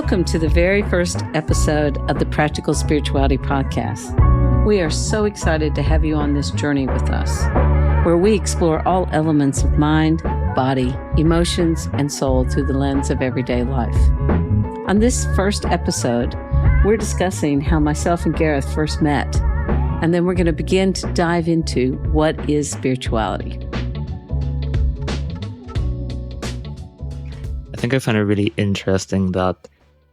Welcome to the very first episode of the Practical Spirituality Podcast. We are so excited to have you on this journey with us, where we explore all elements of mind, body, emotions, and soul through the lens of everyday life. On this first episode, we're discussing how myself and Gareth first met, and then we're going to begin to dive into what is spirituality. I think I find it really interesting that,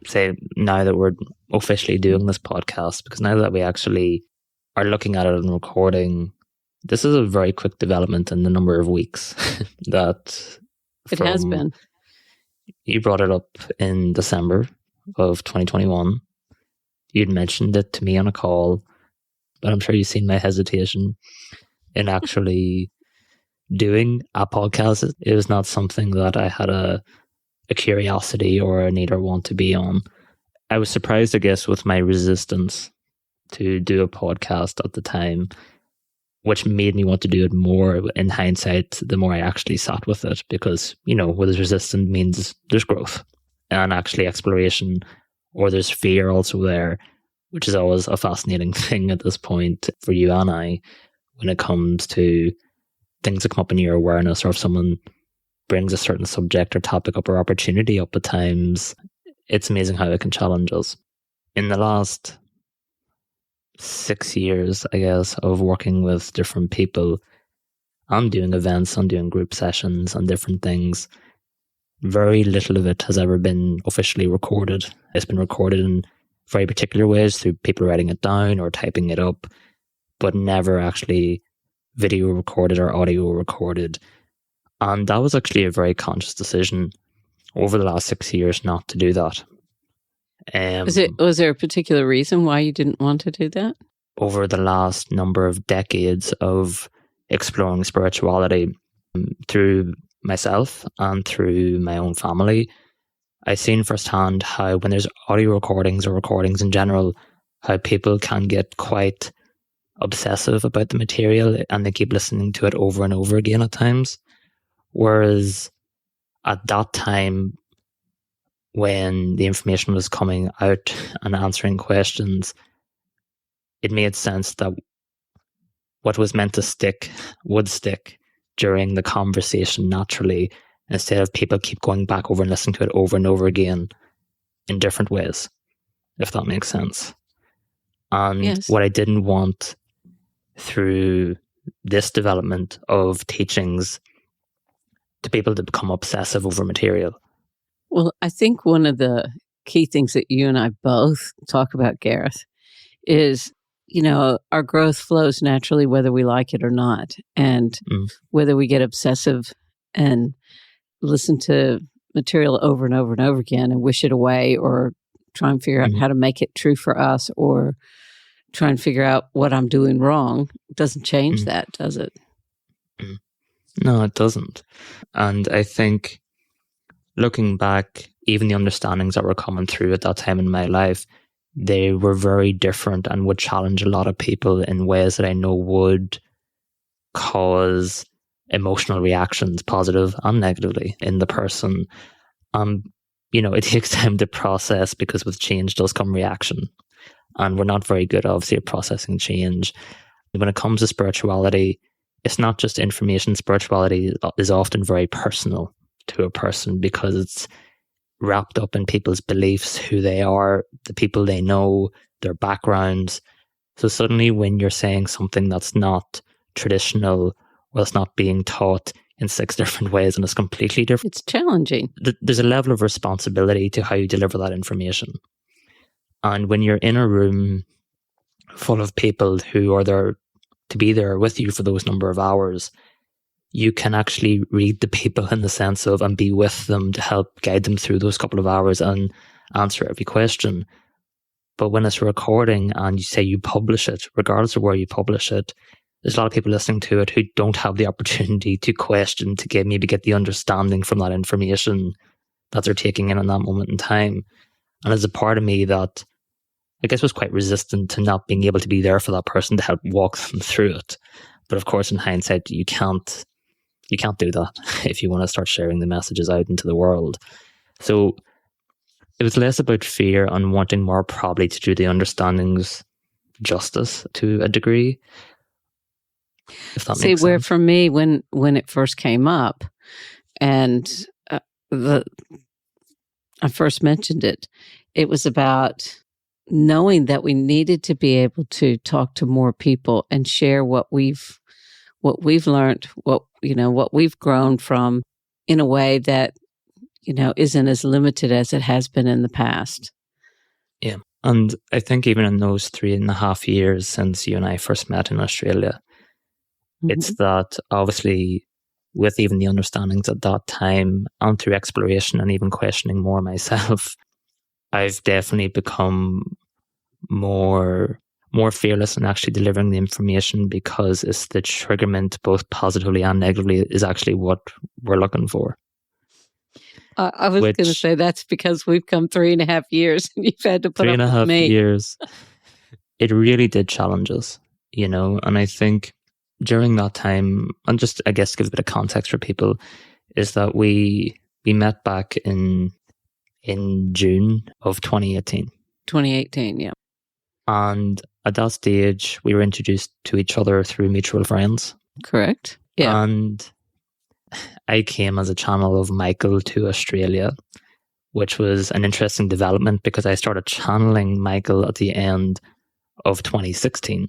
say, now that we're officially doing this podcast, because now that we actually are looking at it and recording, this is a very quick development in the number of weeks that it has been. You brought it up in December of 2021. You'd mentioned it to me on a call, but I'm sure you've seen my hesitation in actually doing a podcast. It was not something that I had a curiosity or a need or want to be on. I was surprised, I guess, with my resistance to do a podcast at the time, which made me want to do it more in hindsight the more I actually sat with it, because, you know, what is resistant means there's growth and actually exploration, or there's fear also there, which is always a fascinating thing at this point for you and I when it comes to things that come up in your awareness, or if someone brings a certain subject or topic up or opportunity up at times. It's amazing how it can challenge us. In the last 6 years, I guess, of working with different people, I'm doing events, I'm doing group sessions and different things. Very little of it has ever been officially recorded. It's been recorded in very particular ways through people writing it down or typing it up, but never actually video recorded or audio recorded. And that was actually a very conscious decision over the last 6 years not to do that. Was there a particular reason why you didn't want to do that? Over the last number of decades of exploring spirituality through myself and through my own family, I've seen firsthand how when there's audio recordings or recordings in general, how people can get quite obsessive about the material and they keep listening to it over and over again at times. Whereas at that time, when the information was coming out and answering questions, it made sense that what was meant to stick would stick during the conversation naturally, instead of people keep going back over and listening to it over and over again in different ways, if that makes sense. And yes, what I didn't want through this development of teachings to people to become obsessive over material. Well, I think one of the key things that you and I both talk about, Gareth, is, you know, our growth flows naturally whether we like it or not. And whether we get obsessive and listen to material over and over and over again and wish it away, or try and figure out how to make it true for us, or try and figure out what I'm doing wrong, doesn't change that, does it? No, it doesn't. And I think looking back, even the understandings that were coming through at that time in my life, they were very different and would challenge a lot of people in ways that I know would cause emotional reactions, positive and negatively, in the person. You know, it takes time to process, because with change does come reaction. And we're not very good, obviously, at processing change. When it comes to spirituality, it's not just information. Spirituality is often very personal to a person, because it's wrapped up in people's beliefs, who they are, the people they know, their backgrounds. So suddenly when you're saying something that's not traditional, or it's not being taught in 6 different ways and it's completely different, it's challenging. There's a level of responsibility to how you deliver that information. And when you're in a room full of people who are there to be there with you for those number of hours, you can actually read the people in the sense of, and be with them to help guide them through those couple of hours and answer every question. But when it's a recording and you say you publish it, regardless of where you publish it, there's a lot of people listening to it who don't have the opportunity to question, to maybe get the understanding from that information that they're taking in that moment in time. And there's a part of me that I guess was quite resistant to not being able to be there for that person to help walk them through it. But of course, in hindsight, you can't do that if you want to start sharing the messages out into the world. So it was less about fear and wanting more probably to do the understandings justice to a degree. If that See, makes where sense. for me, when it first came up, and I first mentioned it, it was about knowing that we needed to be able to talk to more people and share what we've learned, what we've grown from, in a way that isn't as limited as it has been in the past. Yeah, and I think even in those 3.5 years since you and I first met in Australia, it's that obviously with even the understandings at that time and through exploration and even questioning more myself, I've definitely become more fearless in actually delivering the information, because it's the triggerment, both positively and negatively, is actually what we're looking for. I was going to say that's because we've come 3.5 years and you've had to put up with me. 3.5 years. It really did challenge us, and I think during that time, and just I guess give a bit of context for people, is that we met back in June of 2018. 2018, yeah. And at that stage, we were introduced to each other through mutual friends. Correct. Yeah. And I came as a channel of Michael to Australia, which was an interesting development because I started channeling Michael at the end of 2016.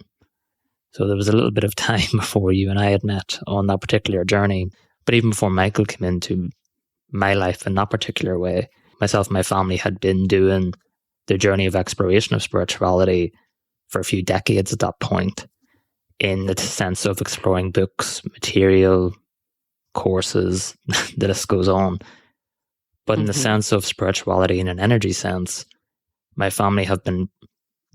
So there was a little bit of time before you and I had met on that particular journey. But even before Michael came into my life in that particular way, myself and my family had been doing the journey of exploration of spirituality for a few decades at that point, in the sense of exploring books, material, courses, the list goes on. But in the sense of spirituality in an energy sense, my family have been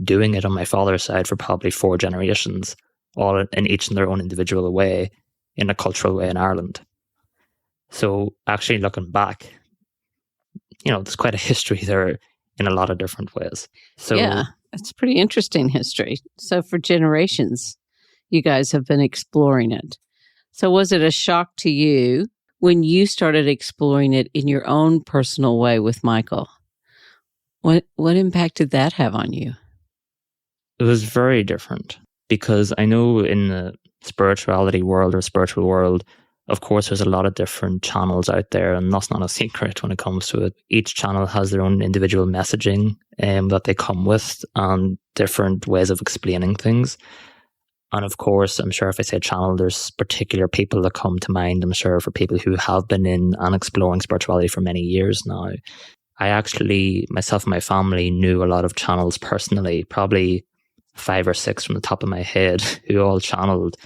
doing it on my father's side for probably 4 generations, all in each in their own individual way, in a cultural way in Ireland. So actually looking back, there's quite a history there in a lot of different ways. So yeah, it's pretty interesting history. So for generations, you guys have been exploring it. So was it a shock to you when you started exploring it in your own personal way with Michael? What impact did that have on you? It was very different, because I know in the spirituality world or spiritual world, of course, there's a lot of different channels out there, and that's not a secret when it comes to it. Each channel has their own individual messaging that they come with, and different ways of explaining things. And of course, I'm sure if I say channel, there's particular people that come to mind, I'm sure, for people who have been in and exploring spirituality for many years now. I actually, myself and my family, knew a lot of channels personally, probably 5 or 6 from the top of my head, who all channeled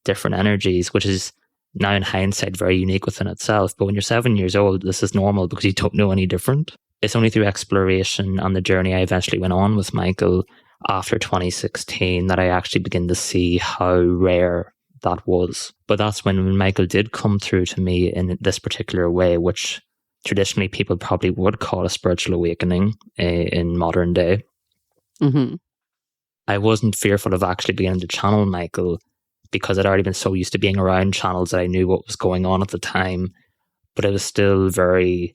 different energies, which is now in hindsight very unique within itself. But when you're 7 years old, this is normal because you don't know any different. It's only through exploration and the journey I eventually went on with Michael after 2016 that I actually begin to see how rare that was. But that's when Michael did come through to me in this particular way, which traditionally people probably would call a spiritual awakening in modern day. I wasn't fearful of actually beginning to channel Michael, because I'd already been so used to being around channels that I knew what was going on at the time. But it was still very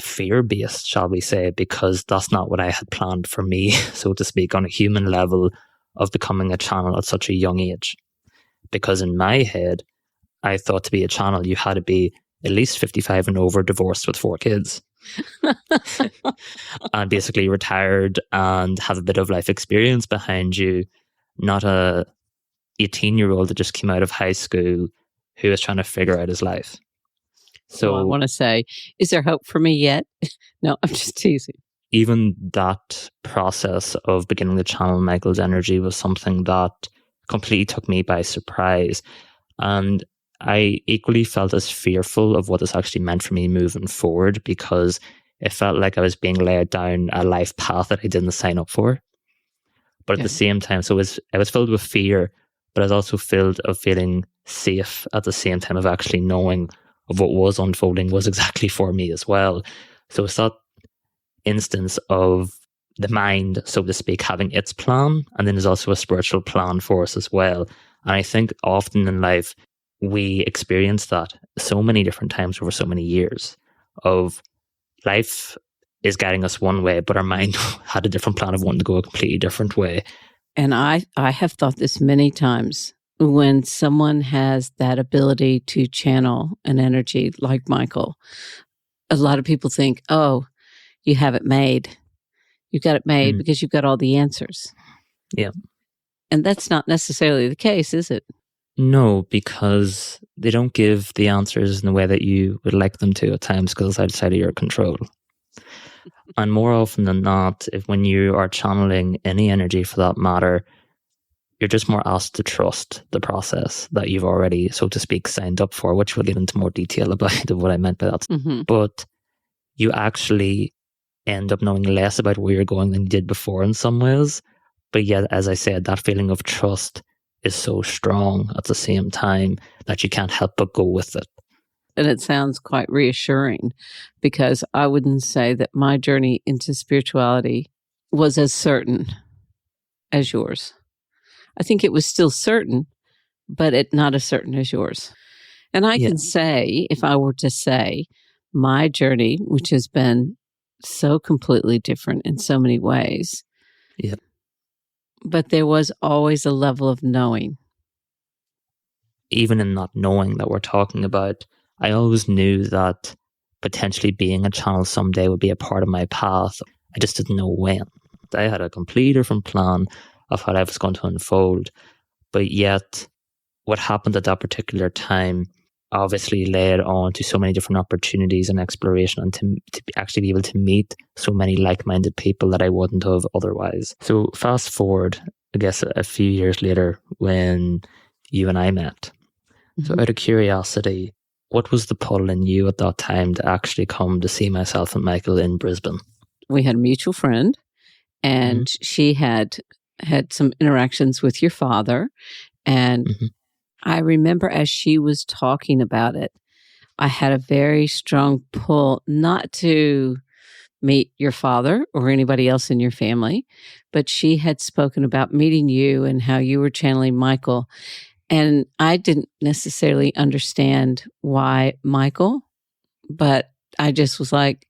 fear-based, shall we say, because that's not what I had planned for me, so to speak, on a human level, of becoming a channel at such a young age. Because in my head, I thought to be a channel, you had to be at least 55 and over, divorced with 4 kids. And basically retired and have a bit of life experience behind you, not a 18-year-old that just came out of high school who is trying to figure out his life. So I want to say, is there hope for me yet? No, I'm just teasing. Even that process of beginning to channel Michael's energy was something that completely took me by surprise. And I equally felt as fearful of what this actually meant for me moving forward, because it felt like I was being led down a life path that I didn't sign up for. But at the same time, I was filled with fear, but I was also filled of feeling safe at the same time, of actually knowing of what was unfolding was exactly for me as well. So it's that instance of the mind, so to speak, having its plan, and then there's also a spiritual plan for us as well. And I think often in life, we experience that so many different times over so many years of life is guiding us one way, but our mind had a different plan of wanting to go a completely different way. And I have thought this many times. When someone has that ability to channel an energy like Michael, a lot of people think, oh, you have it made. You've got it made because you've got all the answers. Yeah. And that's not necessarily the case, is it? No, because they don't give the answers in the way that you would like them to at times, because it's outside of your control. And more often than not, when you are channeling any energy for that matter, you're just more asked to trust the process that you've already, so to speak, signed up for, which we'll get into more detail about what I meant by that. Mm-hmm. But you actually end up knowing less about where you're going than you did before in some ways. But yet, as I said, that feeling of trust is so strong at the same time that you can't help but go with it. And it sounds quite reassuring, because I wouldn't say that my journey into spirituality was as certain as yours. I think it was still certain, but not as certain as yours. And I can say, if I were to say, my journey, which has been so completely different in so many ways, but there was always a level of knowing. Even in not knowing that we're talking about, I always knew that potentially being a channel someday would be a part of my path. I just didn't know when. I had a completely different plan of how life was going to unfold. But yet, what happened at that particular time obviously led on to so many different opportunities and exploration, and to actually be able to meet so many like-minded people that I wouldn't have otherwise. So fast forward, I guess, a few years later when you and I met. Mm-hmm. So out of curiosity, what was the pull in you at that time to actually come to see myself and Michael in Brisbane? We had a mutual friend, and she had some interactions with your father. And I remember as she was talking about it, I had a very strong pull not to meet your father or anybody else in your family, but she had spoken about meeting you and how you were channeling Michael. And I didn't necessarily understand why Michael, but I just was like,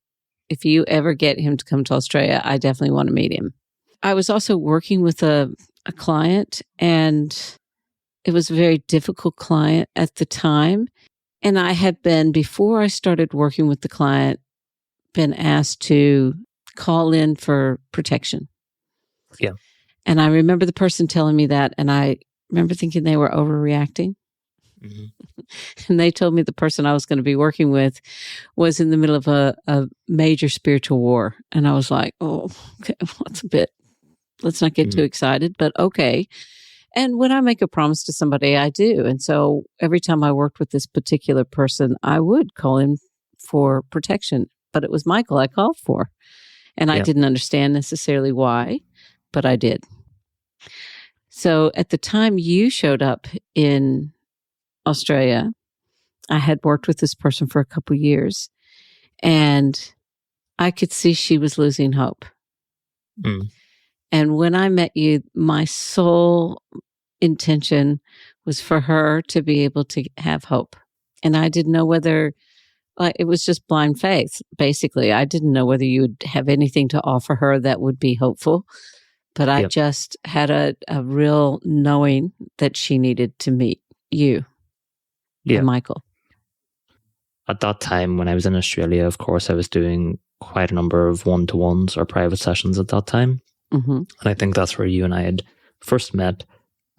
if you ever get him to come to Australia, I definitely want to meet him. I was also working with a client, and it was a very difficult client at the time. And I had been, before I started working with the client, been asked to call in for protection. Yeah. And I remember the person telling me that, and I remember thinking they were overreacting. And they told me the person I was going to be working with was in the middle of a major spiritual war. And I was like, oh, okay, well, let's not get too excited, but okay. And when I make a promise to somebody, I do. And so every time I worked with this particular person, I would call in for protection. But it was Michael I called for. And I didn't understand necessarily why, but I did. So at the time you showed up in Australia, I had worked with this person for a couple of years, and I could see she was losing hope. And when I met you, my sole intention was for her to be able to have hope. And I didn't know whether, it was just blind faith, basically. I didn't know whether you would have anything to offer her that would be hopeful. But I just had a real knowing that she needed to meet you and Michael. At that time, when I was in Australia, of course, I was doing quite a number of one-to-ones or private sessions at that time. And I think that's where you and I had first met.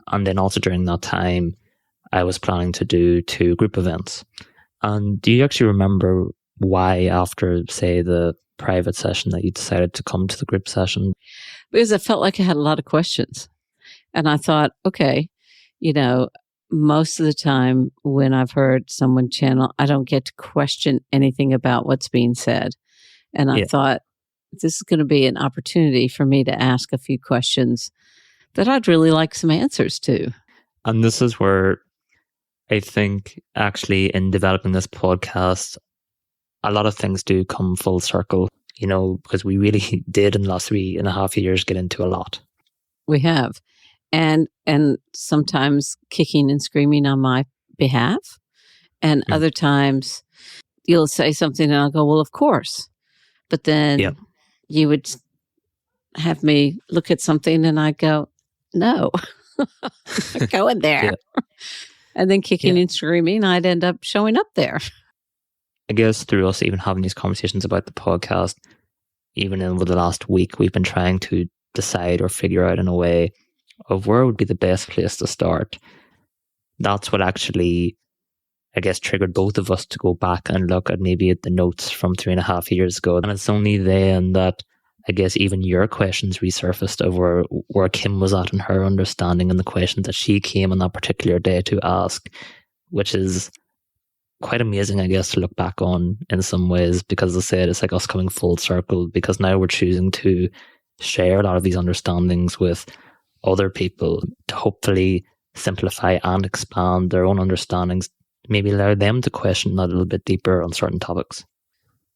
And then also during that time, I was planning to do 2 group events. And do you actually remember why, after, say, the private session, that you decided to come to the group session? Because I felt like I had a lot of questions. And I thought, okay, most of the time when I've heard someone channel, I don't get to question anything about what's being said. And I thought, this is going to be an opportunity for me to ask a few questions that I'd really like some answers to. And this is where I think actually in developing this podcast, a lot of things do come full circle, because we really did in the last 3.5 years get into a lot. We have. And sometimes kicking and screaming on my behalf. And other times you'll say something and I'll go, well, of course. But then you would have me look at something and I'd go, no, I'm not going there. And then kicking and screaming, I'd end up showing up there. I guess through us even having these conversations about the podcast, even over the last week, we've been trying to decide or figure out in a way of where would be the best place to start. That's what actually, I guess, triggered both of us to go back and look at maybe at the notes from 3.5 years ago. And it's only then that I guess even your questions resurfaced of where Kim was at in her understanding and the questions that she came on that particular day to ask, which is quite amazing, I guess, to look back on in some ways, because as I said, it's like us coming full circle, because now we're choosing to share a lot of these understandings with other people to hopefully simplify and expand their own understandings, maybe allow them to question that a little bit deeper on certain topics.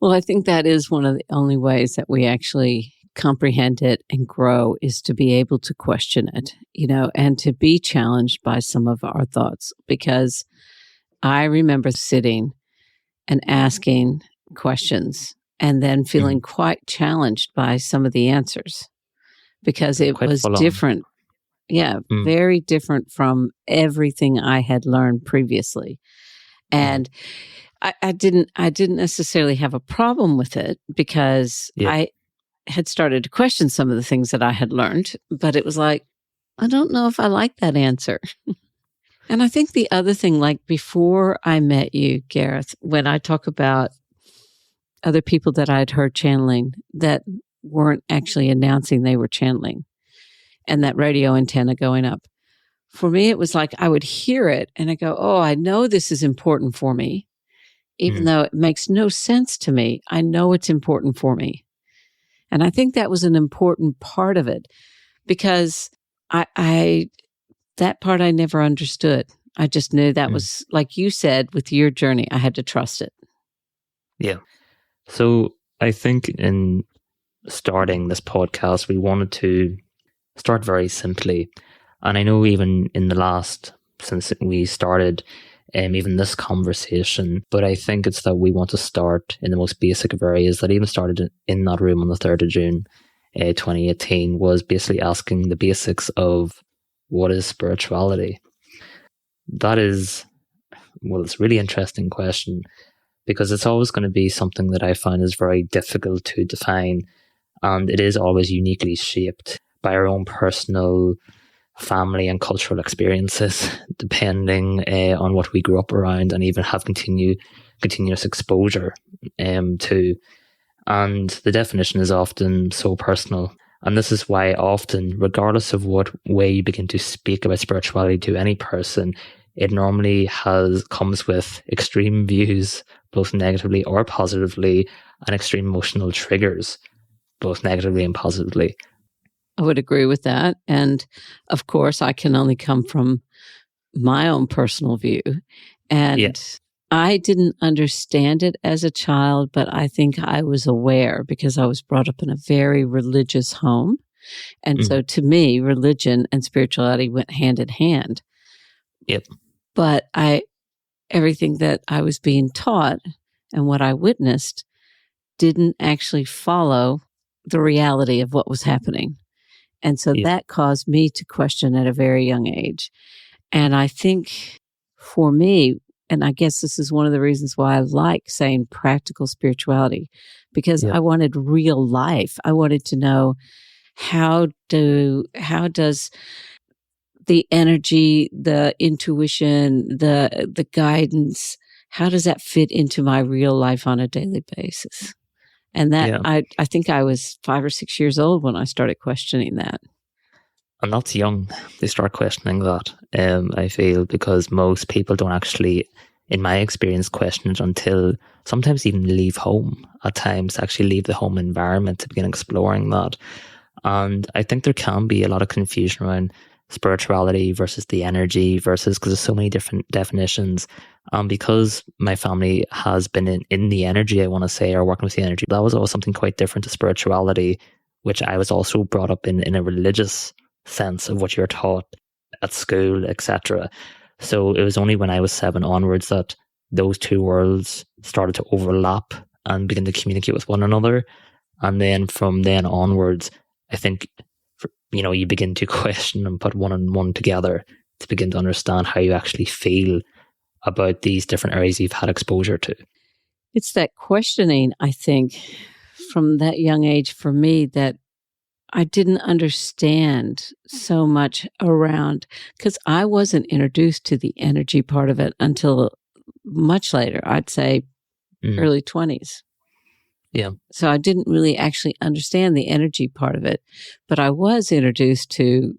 Well, I think that is one of the only ways that we actually comprehend it and grow, is to be able to question it, and to be challenged by some of our thoughts. Because I remember sitting and asking questions and then feeling quite challenged by some of the answers, because it was different. Yeah, very different from everything I had learned previously. And I didn't necessarily have a problem with it, because I had started to question some of the things that I had learned, but it was like, I don't know if I like that answer. And I think the other thing, like before I met you, Gareth, when I talk about other people that I'd heard channeling that weren't actually announcing they were channeling, and that radio antenna going up, for me, it was like I would hear it and I go, oh, I know this is important for me. Even though it makes no sense to me, I know it's important for me. And I think that was an important part of it, because I that part I never understood. I just knew that was, like you said, with your journey, I had to trust it. Yeah. So I think in starting this podcast, we wanted to start very simply. And I know even in the last, since we started, even this conversation, but I think it's that we want to start in the most basic of areas that even started in that room on the 3rd of June, 2018, was basically asking the basics of what is spirituality. That is, well, it's a really interesting question, because it's always going to be something that I find is very difficult to define, and it is always uniquely shaped by our own personal family and cultural experiences, depending on what we grew up around and even have continuous exposure to. And the definition is often so personal. And this is why often, regardless of what way you begin to speak about spirituality to any person, it normally comes with extreme views, both negatively or positively, and extreme emotional triggers, both negatively and positively. I would agree with that. And of course, I can only come from my own personal view. And I didn't understand it as a child, but I think I was aware, because I was brought up in a very religious home. And so to me, religion and spirituality went hand in hand. Yep. But everything that I was being taught and what I witnessed didn't actually follow the reality of what was happening. And so that caused me to question at a very young age. And I think for me, and I guess this is one of the reasons why I like saying practical spirituality, because I wanted real life. I wanted to know how does the energy, the intuition, the guidance, how does that fit into my real life on a daily basis? And that I think I was 5 or 6 years old when I started questioning that. And that's young. They start questioning that, I feel, because most people don't actually, in my experience, question it until sometimes even leave home at times, actually leave the home environment to begin exploring that. And I think there can be a lot of confusion around spirituality versus the energy versus, because there's so many different definitions. Because my family has been in the energy, I want to say, or working with the energy, that was always something quite different to spirituality, which I was also brought up in a religious sense of what you're taught at school, etc. So it was only when I was 7 onwards that those two worlds started to overlap and begin to communicate with one another. And then from then onwards, I think, you begin to question and put one and one together to begin to understand how you actually feel about these different areas you've had exposure to. It's that questioning, I think, from that young age for me, that I didn't understand so much around, because I wasn't introduced to the energy part of it until much later, I'd say early 20s. Yeah. So I didn't really actually understand the energy part of it, but I was introduced to,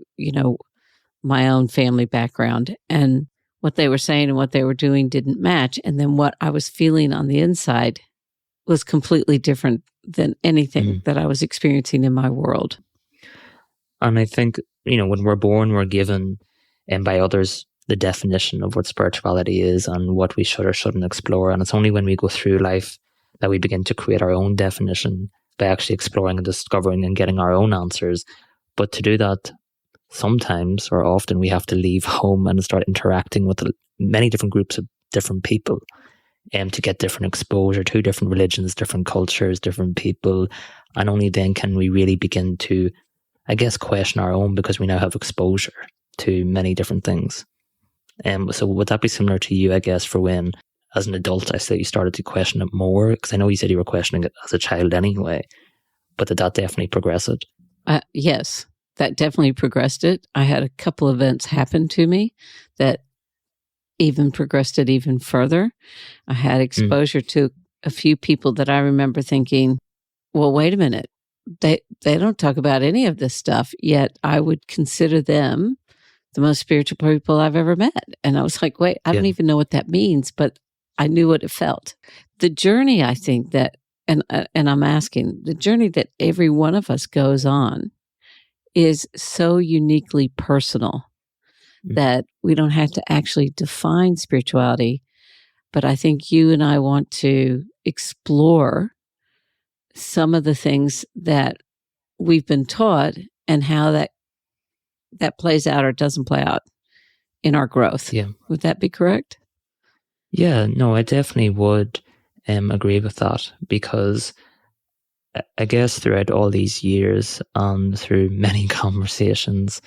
my own family background, and what they were saying and what they were doing didn't match. And then what I was feeling on the inside was completely different than anything that I was experiencing in my world. And I think, when we're born, we're given by others the definition of what spirituality is and what we should or shouldn't explore. And it's only when we go through life that we begin to create our own definition by actually exploring and discovering and getting our own answers. But to do that, sometimes or often we have to leave home and start interacting with many different groups of different people to get different exposure to different religions, different cultures, different people. And only then can we really begin to, I guess, question our own, because we now have exposure to many different things. So would that be similar to you, I guess, for when, as an adult, I say you started to question it more? Because I know you said you were questioning it as a child anyway, but did that definitely progress it? Yes, that definitely progressed it. I had a couple events happen to me that even progressed it even further. I had exposure to a few people that I remember thinking, well, wait a minute. They don't talk about any of this stuff, yet I would consider them the most spiritual people I've ever met. And I was like, wait, I don't even know what that means, but I knew what it felt. The journey, I think that, and I'm asking, the journey that every one of us goes on is so uniquely personal that we don't have to actually define spirituality. But I think you and I want to explore some of the things that we've been taught and how that plays out or doesn't play out in our growth. Yeah. Would that be correct? Yeah, no, I definitely would agree with that, because I guess throughout all these years and through many conversations,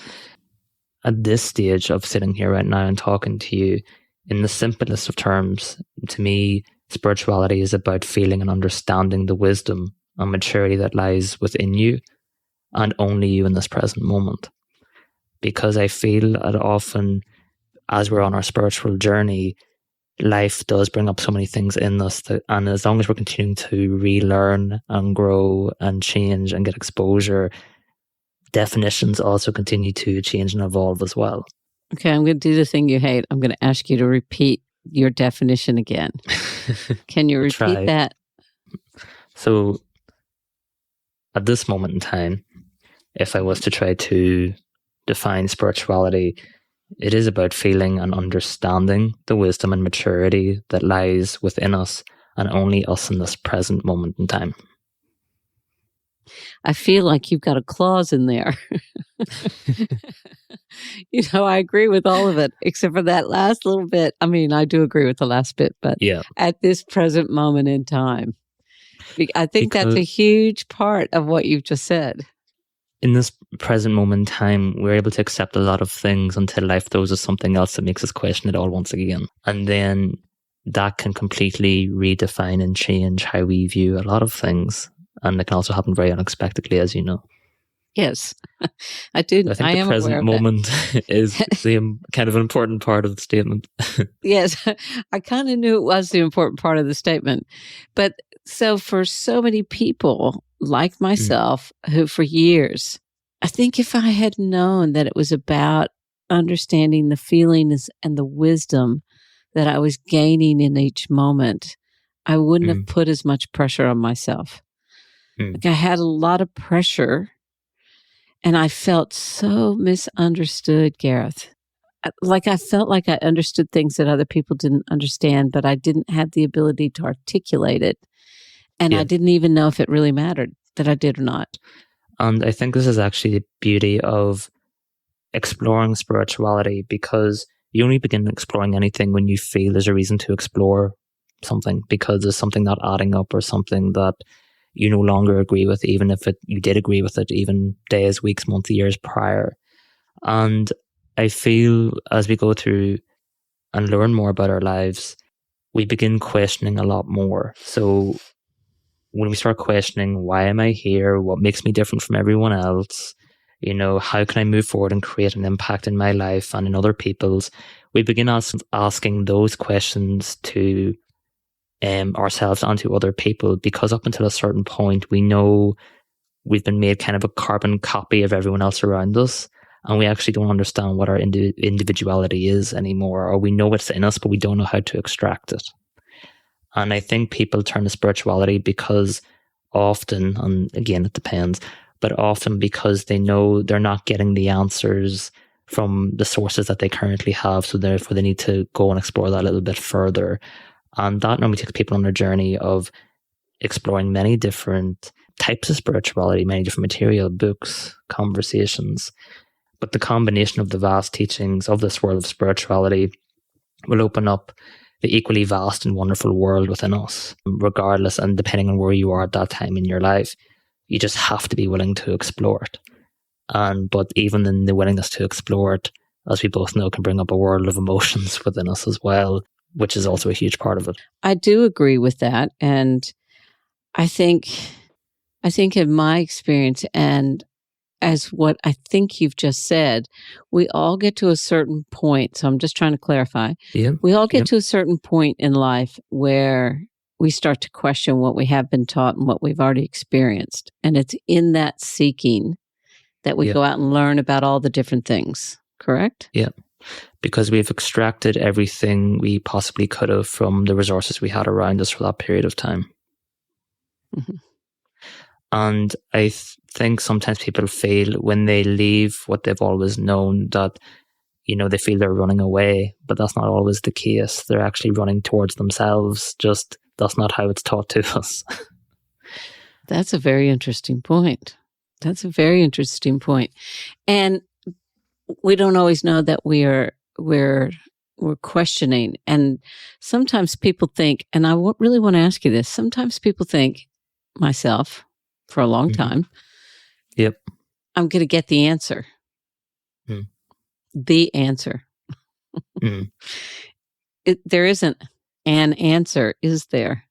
at this stage of sitting here right now and talking to you, in the simplest of terms, to me, spirituality is about feeling and understanding the wisdom and maturity that lies within you and only you in this present moment. Because I feel that often, as we're on our spiritual journey, life does bring up so many things in us and as long as we're continuing to relearn and grow and change and get exposure, definitions also continue to change and evolve as well. Okay, I'm going to do the thing you hate. I'm going to ask you to repeat your definition again. Can you repeat that? So at this moment in time, if I was to try to define spirituality, it is about feeling and understanding the wisdom and maturity that lies within us and only us in this present moment in time. I feel like you've got a clause in there. I agree with all of it, except for that last little bit. I mean, I do agree with the last bit, but at this present moment in time, I think that's a huge part of what you've just said. In this present moment in time, we're able to accept a lot of things until life throws us something else that makes us question it all once again. And then that can completely redefine and change how we view a lot of things. And it can also happen very unexpectedly, as you know. Yes, I do. I think the present moment is the kind of an important part of the statement. Yes, I kind of knew it was the important part of the statement. But so for so many people like myself, who for years, I think if I had known that it was about understanding the feelings and the wisdom that I was gaining in each moment, I wouldn't have put as much pressure on myself. Like I had a lot of pressure and I felt so misunderstood, Gareth. Like I felt like I understood things that other people didn't understand, but I didn't have the ability to articulate it. And I didn't even know if it really mattered that I did or not. And I think this is actually the beauty of exploring spirituality, because you only begin exploring anything when you feel there's a reason to explore something because there's something not adding up or something that you no longer agree with, even if you did agree with it even days, weeks, months, years prior. And I feel as we go through and learn more about our lives, we begin questioning a lot more. So when we start questioning, why am I here? What makes me different from everyone else? How can I move forward and create an impact in my life and in other people's? We begin asking those questions to ourselves and to other people, because up until a certain point, we know we've been made kind of a carbon copy of everyone else around us. And we actually don't understand what our individuality is anymore, or we know it's in us, but we don't know how to extract it. And I think people turn to spirituality because often, and again, it depends, but often because they know they're not getting the answers from the sources that they currently have. So therefore they need to go and explore that a little bit further. And that normally takes people on their journey of exploring many different types of spirituality, many different material, books, conversations. But the combination of the vast teachings of this world of spirituality will open up the equally vast and wonderful world within us, regardless and depending on where you are at that time in your life. You just have to be willing to explore it. But even in the willingness to explore it, as we both know, can bring up a world of emotions within us as well, which is also a huge part of it. I do agree with that. And I think in my experience, and as what I think you've just said, we all get to a certain point. So I'm just trying to clarify. Yeah. We all get to a certain point in life where we start to question what we have been taught and what we've already experienced. And it's in that seeking that we go out and learn about all the different things, correct? Yeah. Because we've extracted everything we possibly could have from the resources we had around us for that period of time. Mm-hmm. And I think sometimes people feel when they leave what they've always known that, they feel they're running away, but that's not always the case. They're actually running towards themselves. Just that's not how it's taught to us. That's a very interesting point. And we don't always know that we're questioning. And sometimes people think, and I really want to ask you this, sometimes people think, myself, for a long time, yep, I'm going to get the answer. The answer. There isn't an answer, is there?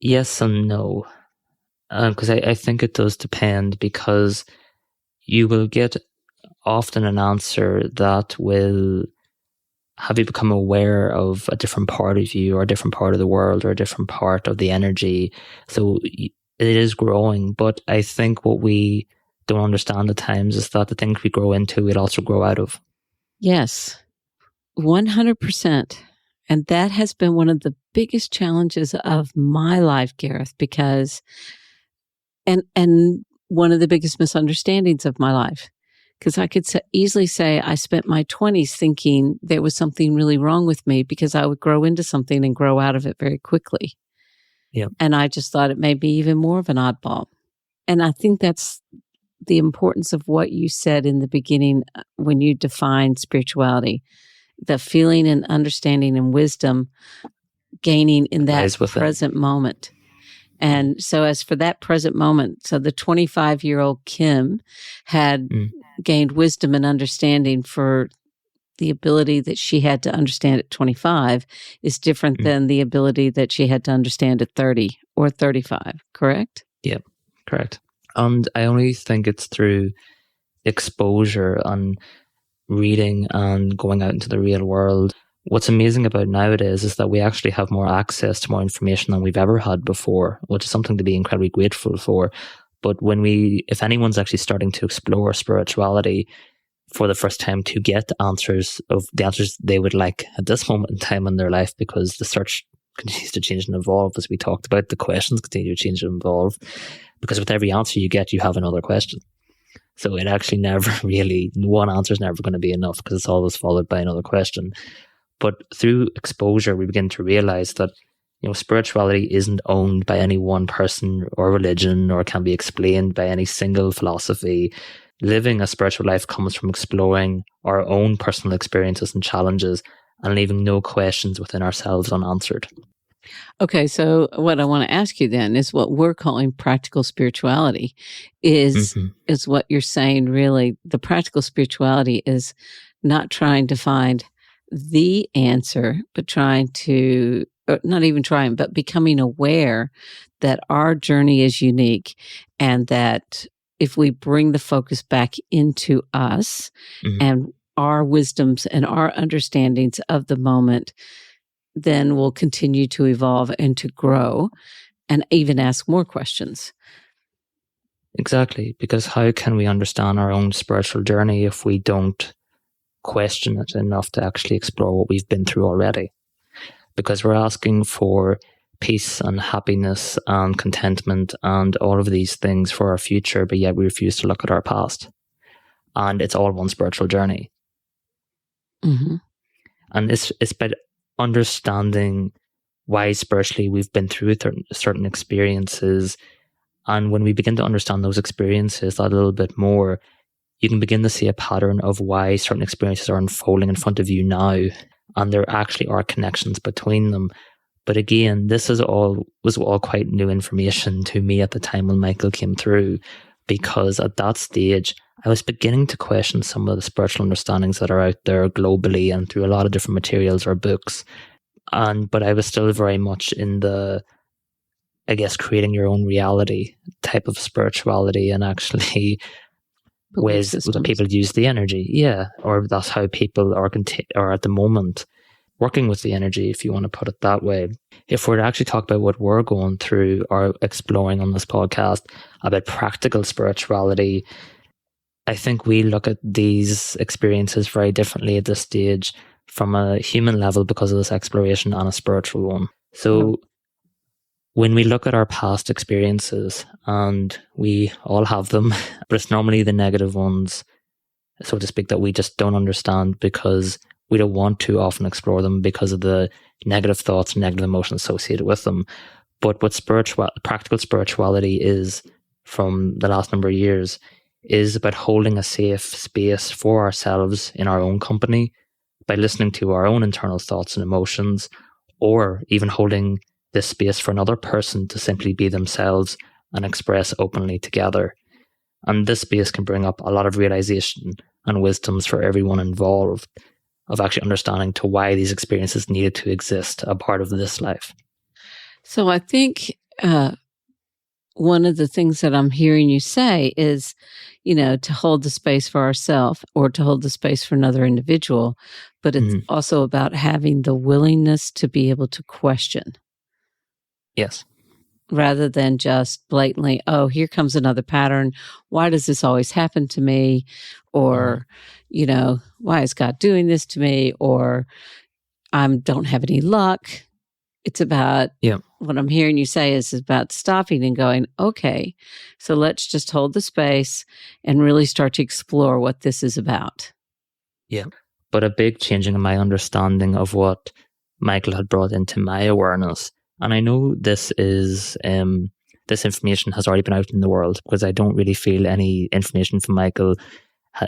Yes and no. Because I think it does depend, because you will get often an answer that will have you become aware of a different part of you or a different part of the world or a different part of the energy. So it is growing, but I think what we don't understand at times is that the things we grow into, we'll also grow out of. Yes, 100%. And that has been one of the biggest challenges of my life, Gareth, because, and one of the biggest misunderstandings of my life, because I could easily say I spent my 20s thinking there was something really wrong with me because I would grow into something and grow out of it very quickly. Yeah. And I just thought it made me even more of an oddball. And I think that's the importance of what you said in the beginning when you defined spirituality, the feeling and understanding and wisdom gaining in that present moment. And so as for that present moment, so the 25-year-old Kim had gained wisdom and understanding for the ability that she had to understand at 25 is different than the ability that she had to understand at 30 or 35, correct? Yeah, correct. And I only think it's through exposure and reading and going out into the real world. What's amazing about nowadays is that we actually have more access to more information than we've ever had before, which is something to be incredibly grateful for. But if anyone's actually starting to explore spirituality for the first time to get the answers they would like at this moment in time in their life, because the search continues to change and evolve, as we talked about, the questions continue to change and evolve, because with every answer you get, you have another question. So it actually one answer is never going to be enough, because it's always followed by another question. But through exposure, we begin to realize that spirituality isn't owned by any one person or religion, or can be explained by any single philosophy. Living a spiritual life comes from exploring our own personal experiences and challenges and leaving no questions within ourselves unanswered. Okay, so what I want to ask you then is what we're calling practical spirituality is Mm-hmm. is what you're saying really the practical spirituality is not trying to find the answer, but trying to or not even trying, but becoming aware that our journey is unique and that if we bring the focus back into us Mm-hmm. and our wisdoms and our understandings of the moment, then we'll continue to evolve and to grow and even ask more questions. Exactly, because how can we understand our own spiritual journey if we don't question it enough to actually explore what we've been through already? Because we're asking for peace and happiness and contentment and all of these things for our future, but yet we refuse to look at our past. And it's all one spiritual journey. Mm-hmm. And it's about understanding why spiritually we've been through certain experiences. And when we begin to understand those experiences a little bit more, you can begin to see a pattern of why certain experiences are unfolding in front of you now. And there actually are connections between them. But again, this was all quite new information to me at the time when Michael came through, because at that stage, I was beginning to question some of the spiritual understandings that are out there globally and through a lot of different materials or books. But I was still very much in the, I guess, creating your own reality type of spirituality and actually ways that people use the energy. Yeah. Or that's how people are at the moment working with the energy, if you want to put it that way. If we're to actually talk about what we're going through or exploring on this podcast about practical spirituality, I think we look at these experiences very differently at this stage from a human level because of this exploration and a spiritual one. So when we look at our past experiences, and we all have them, but it's normally the negative ones, so to speak, that we just don't understand because we don't want to often explore them because of the negative thoughts and negative emotions associated with them. But what practical spirituality is from the last number of years is about holding a safe space for ourselves in our own company by listening to our own internal thoughts and emotions, or even holding this space for another person to simply be themselves and express openly together. And this space can bring up a lot of realization and wisdoms for everyone involved of actually understanding to why these experiences needed to exist a part of this life. So I think one of the things that I'm hearing you say is, to hold the space for ourselves or to hold the space for another individual, but it's also about having the willingness to be able to question. Yes. Rather than just blatantly, oh, here comes another pattern. Why does this always happen to me? Or, why is God doing this to me? Or I don't have any luck. It's about what I'm hearing you say is about stopping and going, okay, so let's just hold the space and really start to explore what this is about. Yeah. But a big changing in my understanding of what Michael had brought into my awareness. And I know this information has already been out in the world, because I don't really feel any information from Michael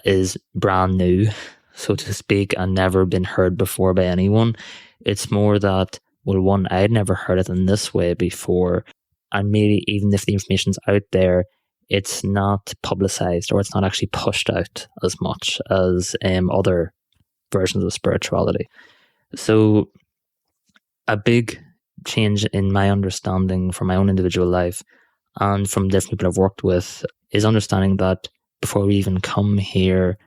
is brand new, so to speak, and never been heard before by anyone. It's more that, well, one, I'd never heard it in this way before. And maybe even if the information's out there, it's not publicized or it's not actually pushed out as much as other versions of spirituality. So a big change in my understanding from my own individual life and from different people I've worked with is understanding that before we even come here,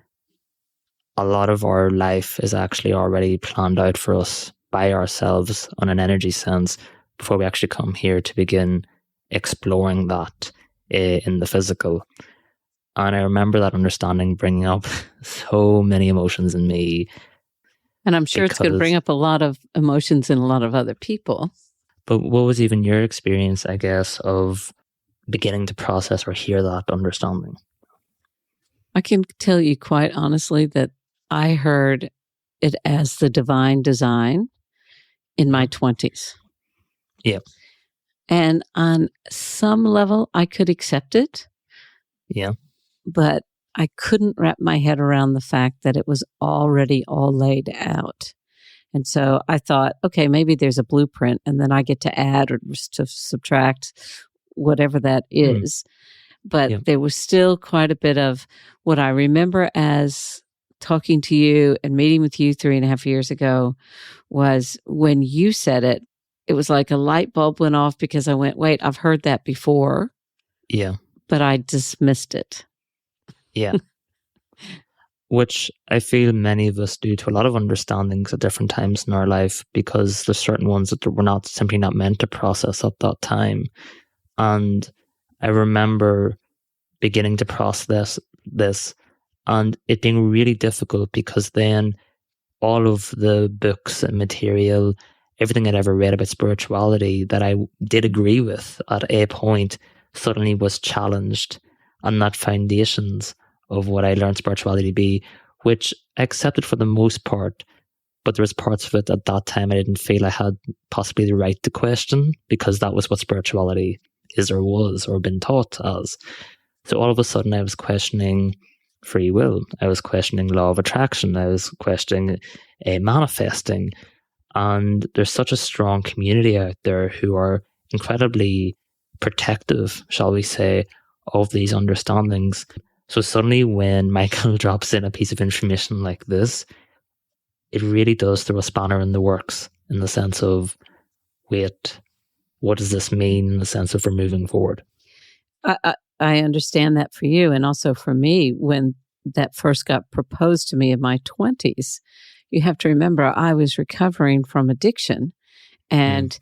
a lot of our life is actually already planned out for us by ourselves on an energy sense before we actually come here to begin exploring that in the physical. And I remember that understanding bringing up so many emotions in me. And I'm sure it's going to bring up a lot of emotions in a lot of other people. But what was even your experience, I guess, of beginning to process or hear that understanding? I can tell you quite honestly that I heard it as the divine design in my 20s. Yeah. And on some level, I could accept it. Yeah. But I couldn't wrap my head around the fact that it was already all laid out And so I thought, okay, maybe there's a blueprint and then I get to add or to subtract whatever that is. But there was still quite a bit of what I remember as talking to you and meeting with you 3.5 years ago was when you said it, it was like a light bulb went off because I went, wait, I've heard that before. Yeah. But I dismissed it. Yeah. Which I feel many of us do to a lot of understandings at different times in our life, because there's certain ones that we're not simply not meant to process at that time. And I remember beginning to process this and it being really difficult, because then all of the books and material, everything I'd ever read about spirituality that I did agree with at a point suddenly was challenged, and that foundations of what I learned spirituality to be, which I accepted for the most part, but there was parts of it at that time I didn't feel I had possibly the right to question, because that was what spirituality is or was or been taught as. So all of a sudden I was questioning free will. I was questioning law of attraction. I was questioning manifesting. And there's such a strong community out there who are incredibly protective, shall we say, of these understandings. So suddenly when Michael drops in a piece of information like this, it really does throw a spanner in the works, in the sense of, wait, what does this mean in the sense of we're moving forward? I understand that for you. And also for me, when that first got proposed to me in my 20s, you have to remember I was recovering from addiction. And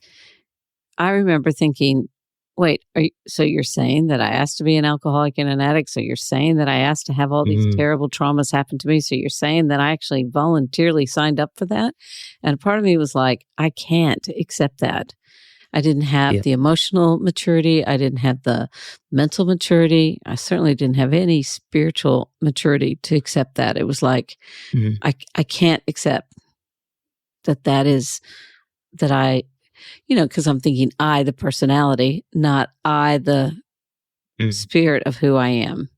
I remember thinking, wait, so you're saying that I asked to be an alcoholic and an addict? So you're saying that I asked to have all these terrible traumas happen to me? So you're saying that I actually voluntarily signed up for that? And part of me was like, I can't accept that. I didn't have the emotional maturity. I didn't have the mental maturity. I certainly didn't have any spiritual maturity to accept that. It was like, I can't accept that is, that I, because I'm thinking I, the personality, not I, the spirit of who I am,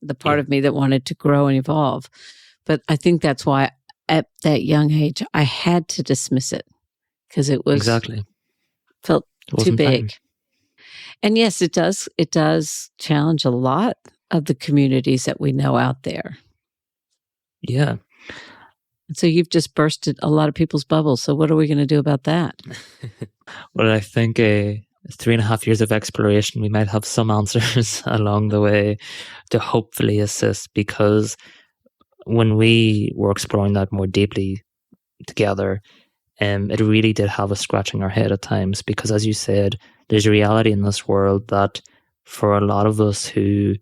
the part of me that wanted to grow and evolve. But I think that's why at that young age, I had to dismiss it, because it was felt too big. And yes, it does challenge a lot of the communities that we know out there. Yeah. So you've just bursted a lot of people's bubbles. So what are we going to do about that? Well, I think 3.5 years of exploration, we might have some answers along the way to hopefully assist, because when we were exploring that more deeply together, it really did have us scratching our head at times, because as you said, there's a reality in this world that for a lot of us who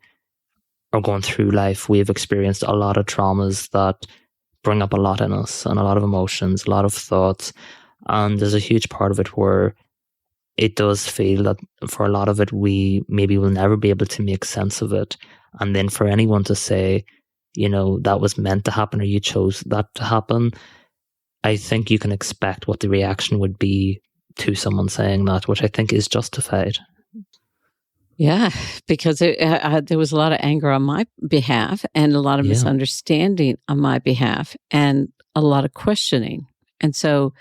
are going through life, we've experienced a lot of traumas that bring up a lot in us, and a lot of emotions, a lot of thoughts. And there's a huge part of it where it does feel that for a lot of it, we maybe will never be able to make sense of it. And then for anyone to say, that was meant to happen, or you chose that to happen, I think you can expect what the reaction would be to someone saying that, which I think is justified. Yeah, because there was a lot of anger on my behalf, and a lot of misunderstanding on my behalf, and a lot of questioning. And so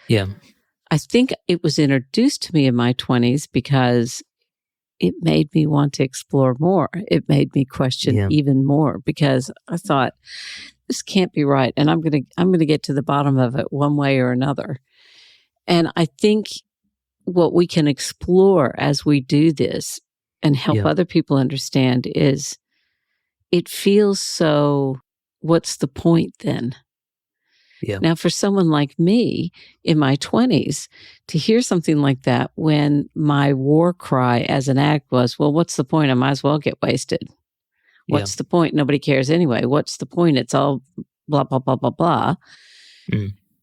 I think it was introduced to me in my 20s because it made me want to explore more. It made me question even more, because I thought, this can't be right, and I'm going to get to the bottom of it one way or another. And I think what we can explore as we do this and help other people understand is, it feels so, what's the point then? Now, for someone like me in my 20s, to hear something like that when my war cry as an addict was, well, what's the point? I might as well get wasted. What's the point? Nobody cares anyway. What's the point? It's all blah, blah, blah, blah, blah.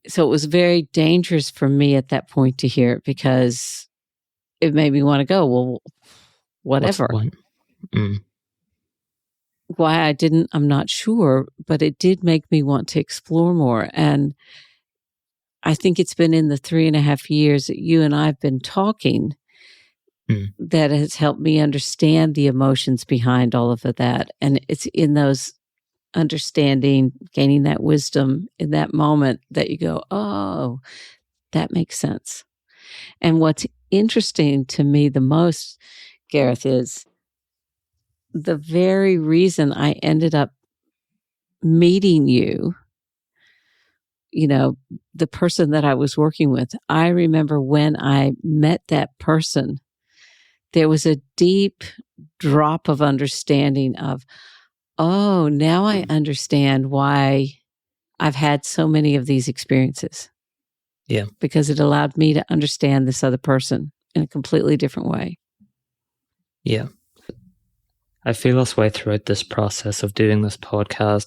So it was very dangerous for me at that point to hear it, because it made me want to go, well, whatever. Why I didn't, I'm not sure, but it did make me want to explore more. And I think it's been in the 3.5 years that you and I have been talking that has helped me understand the emotions behind all of that. And it's in those understanding, gaining that wisdom in that moment that you go, oh, that makes sense. And what's interesting to me the most, Gareth, is the very reason I ended up meeting you, the person that I was working with. I remember when I met that person, there was a deep drop of understanding of, oh, now I understand why I've had so many of these experiences. Yeah. Because it allowed me to understand this other person in a completely different way. Yeah. I feel this way throughout this process of doing this podcast.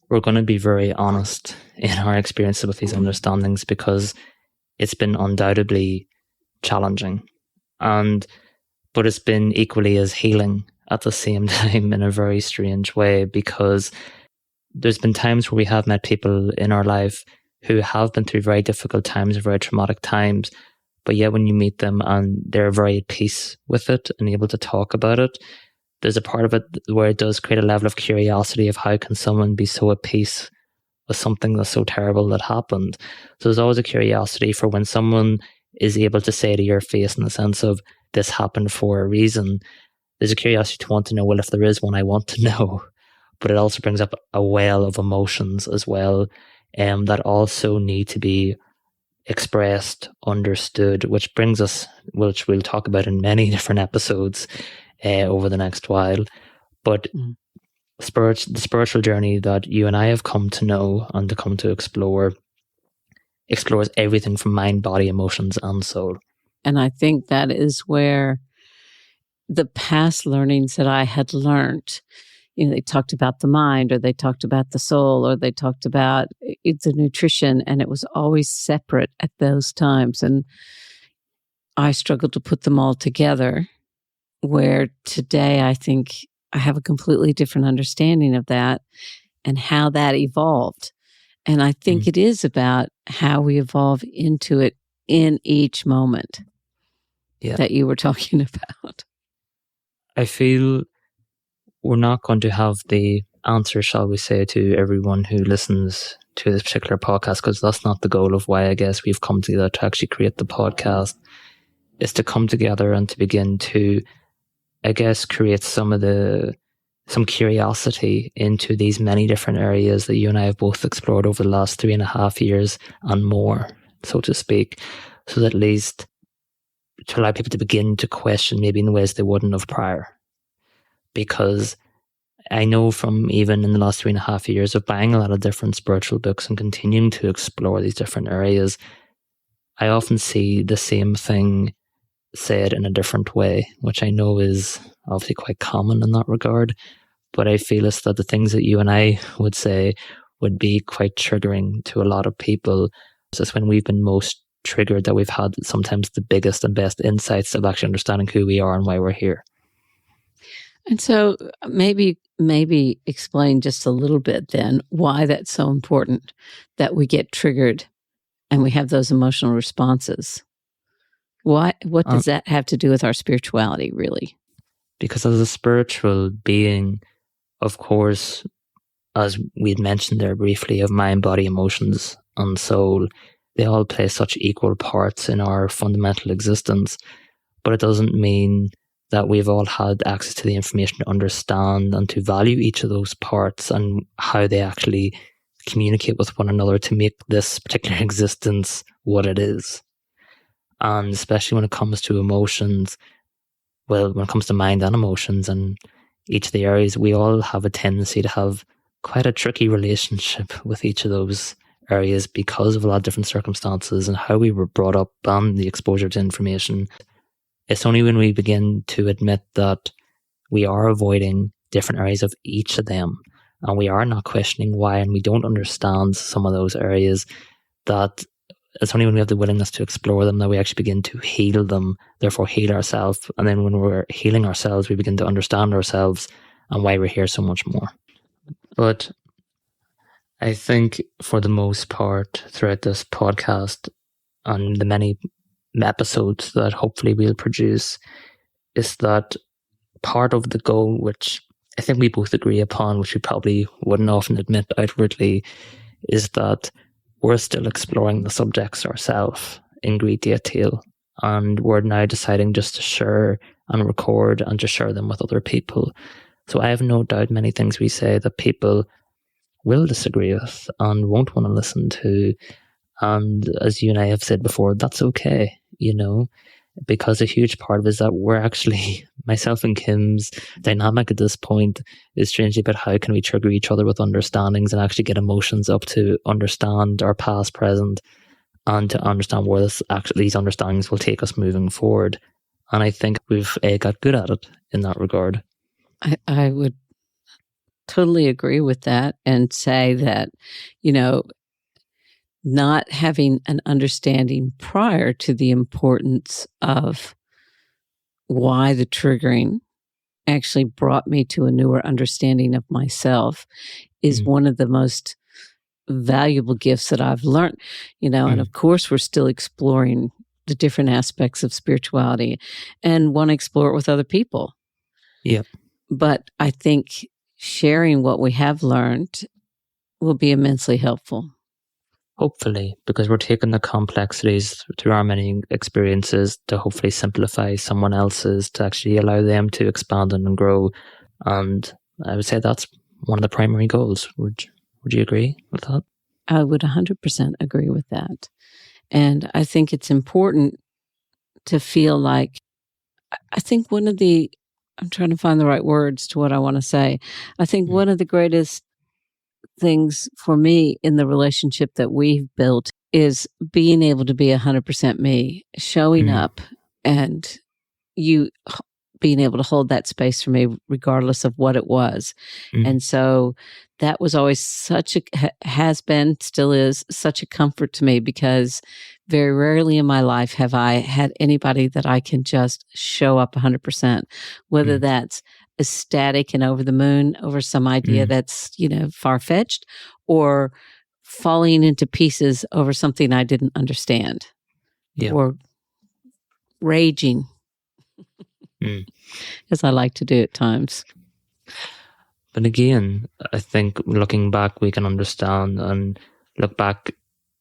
We're going to be very honest in our experiences with these understandings because it's been undoubtedly challenging. But it's been equally as healing at the same time in a very strange way, because there's been times where we have met people in our life who have been through very difficult times, very traumatic times, but yet when you meet them and they're very at peace with it and able to talk about it, there's a part of it where it does create a level of curiosity of how can someone be so at peace with something that's so terrible that happened. So there's always a curiosity for when someone is able to say to your face in the sense of this happened for a reason. There's a curiosity to want to know, well, if there is one, I want to know. But it also brings up a well of emotions as well, that also need to be expressed, understood, which we'll talk about in many different episodes over the next while. But the spiritual journey that you and I have come to know and to come to explores everything from mind, body, emotions, and soul. And I think that is where the past learnings that I had learned, they talked about the mind, or they talked about the soul, or they talked about the nutrition, and it was always separate at those times. And I struggled to put them all together, where today I think I have a completely different understanding of that and how that evolved. And I think it is about how we evolve into it in each moment that you were talking about. I feel we're not going to have the answer, shall we say, to everyone who listens to this particular podcast, because that's not the goal of why I guess we've come together to actually create the podcast, is to come together and to begin to, I guess, create some curiosity into these many different areas that you and I have both explored over the last 3.5 years and more, so to speak, so that at least to allow people to begin to question maybe in ways they wouldn't have prior. Because I know from even in the last 3.5 years of buying a lot of different spiritual books and continuing to explore these different areas, I often see the same thing said in a different way, which I know is obviously quite common in that regard. But I feel it's that the things that you and I would say would be quite triggering to a lot of people. So it's when we've been most triggered that we've had sometimes the biggest and best insights of actually understanding who we are and why we're here. And so maybe explain just a little bit then why that's so important that we get triggered and we have those emotional responses. What does that have to do with our spirituality, really? Because as a spiritual being, of course, as we'd mentioned there briefly, of mind, body, emotions, and soul, they all play such equal parts in our fundamental existence. But it doesn't mean that we've all had access to the information to understand and to value each of those parts and how they actually communicate with one another to make this particular existence what it is. And especially when it comes to emotions, well, when it comes to mind and emotions and each of the areas, we all have a tendency to have quite a tricky relationship with each of those areas because of a lot of different circumstances and how we were brought up and the exposure to information. It's only when we begin to admit that we are avoiding different areas of each of them and we are not questioning why and we don't understand some of those areas, that it's only when we have the willingness to explore them that we actually begin to heal them, therefore heal ourselves. And then when we're healing ourselves, we begin to understand ourselves and why we're here so much more. But I think for the most part throughout this podcast and the many episodes that hopefully we'll produce is that part of the goal, which I think we both agree upon, which we probably wouldn't often admit outwardly, is that we're still exploring the subjects ourselves in great detail. And we're now deciding just to share and record and to share them with other people. So I have no doubt many things we say that people will disagree with and won't want to listen to. And as you and I have said before, that's okay, because a huge part of it is that we're actually, myself and Kim's dynamic at this point is strangely about how can we trigger each other with understandings and actually get emotions up to understand our past, present, and to understand where these understandings will take us moving forward. And I think we've got good at it in that regard. I would totally agree with that and say that, not having an understanding prior to the importance of why the triggering actually brought me to a newer understanding of myself is one of the most valuable gifts that I've learned, and of course we're still exploring the different aspects of spirituality and want to explore it with other people. Yeah. But I think sharing what we have learned will be immensely helpful. Hopefully, because we're taking the complexities through our many experiences to hopefully simplify someone else's, to actually allow them to expand and grow. And I would say that's one of the primary goals. Would you agree with that? I would 100% agree with that. And I think it's important to feel like, I think I'm trying to find the right words to what I want to say. I think one of the greatest things for me in the relationship that we've built is being able to be 100% me, showing up, and you being able to hold that space for me regardless of what it was. And so that was always has been, still is such a comfort to me, because very rarely in my life have I had anybody that I can just show up 100%, whether that's ecstatic and over the moon over some idea that's, far-fetched, or falling into pieces over something I didn't understand, or raging, as I like to do at times. But again, I think looking back, we can understand and look back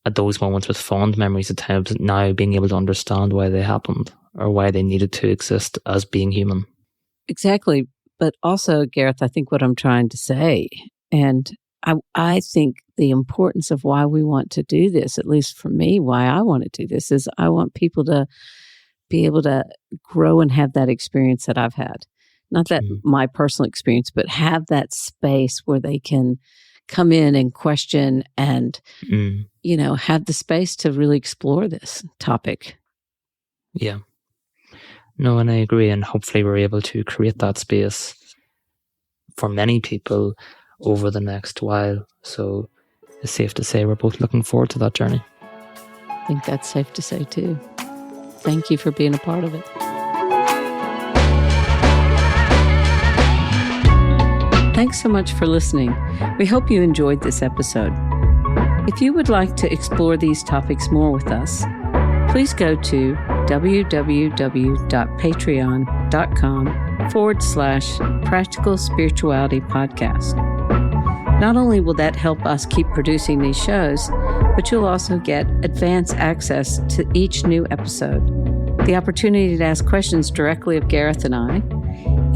at those moments with fond memories at times, now being able to understand why they happened or why they needed to exist as being human. Exactly. But also, Gareth, I think what I'm trying to say, and I think the importance of why we want to do this, at least for me, why I want to do this, is I want people to be able to grow and have that experience that I've had. Not that my personal experience, but have that space where they can come in and question and, have the space to really explore this topic. Yeah. No, and I agree. And hopefully we're able to create that space for many people over the next while. So it's safe to say we're both looking forward to that journey. I think that's safe to say too. Thank you for being a part of it. Thanks so much for listening. We hope you enjoyed this episode. If you would like to explore these topics more with us, please go to www.patreon.com/Practical Spirituality Podcast. Not only will that help us keep producing these shows, but you'll also get advance access to each new episode, the opportunity to ask questions directly of Gareth and I,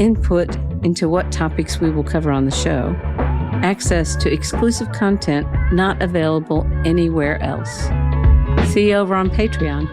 input into what topics we will cover on the show, access to exclusive content not available anywhere else. See you over on Patreon.